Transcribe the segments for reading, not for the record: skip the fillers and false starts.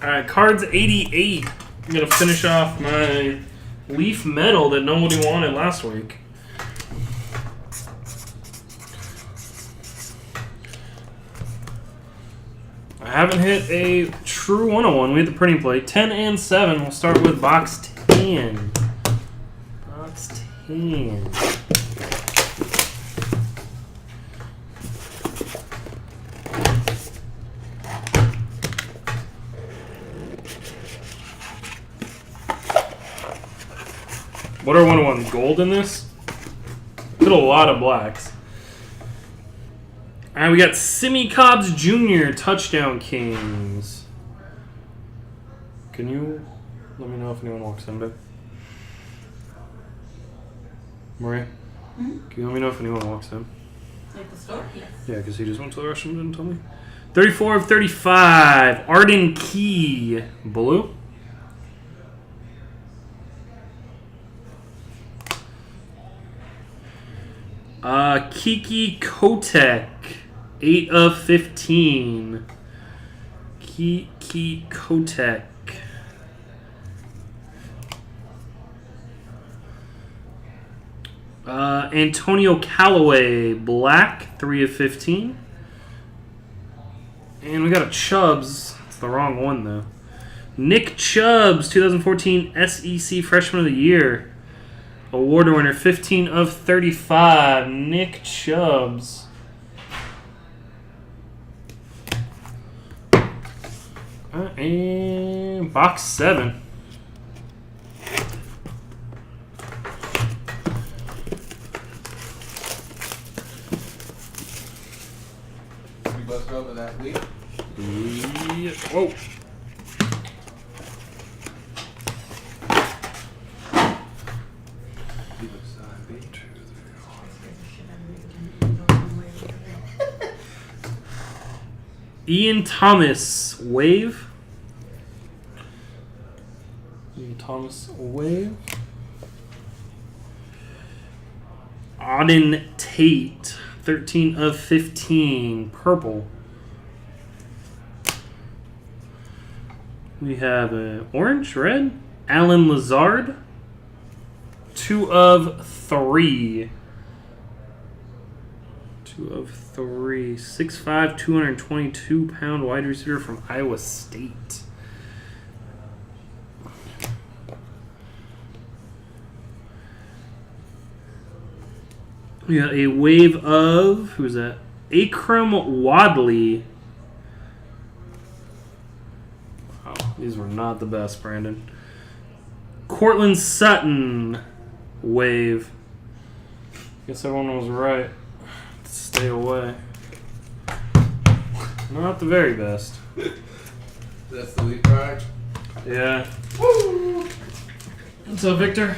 Alright, cards 88. I'm going to finish off my Leaf Metal that nobody wanted last week. I haven't hit a true 101. We hit the printing plate. 10 and 7. We'll start with box 10. Box 10. What are 101? Gold in this? Did a lot of blacks. Alright, we got Simi Cobbs Jr. Touchdown Kings. Can you let me know if anyone walks in, babe? Maria? Can you let me know if anyone walks in? At the store? Yes. Yeah, because he just went to the restroom and didn't tell me. 34 of 35. Arden Key. Blue. Kiki Kotek, 8 of 15. Kiki Kotek. Antonio Callaway, black, 3 of 15. And we got a Chubbs. It's the wrong one, though. Nick Chubbs, 2014 SEC Freshman of the Year. Award winner, 15 of 35. Nick Chubbs. And box 7. We bust over that week. Yeah. Whoa. Ian Thomas, wave. Ian Thomas, wave. Auden Tate, 13 of 15, purple. We have an orange, red. Alan Lazard, 2 of 3. 2 of 3. 6'5", 222-pound wide receiver from Iowa State. We got a wave of, who's that? Akram Wadley. Oh, these were not the best, Brandon. Cortland Sutton, wave. Guess everyone was right. Stay away. Not the very best. That's the lead card? Yeah. Woo! What's up, Victor?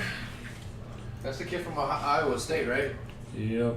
That's the kid from Iowa State, right? Yep.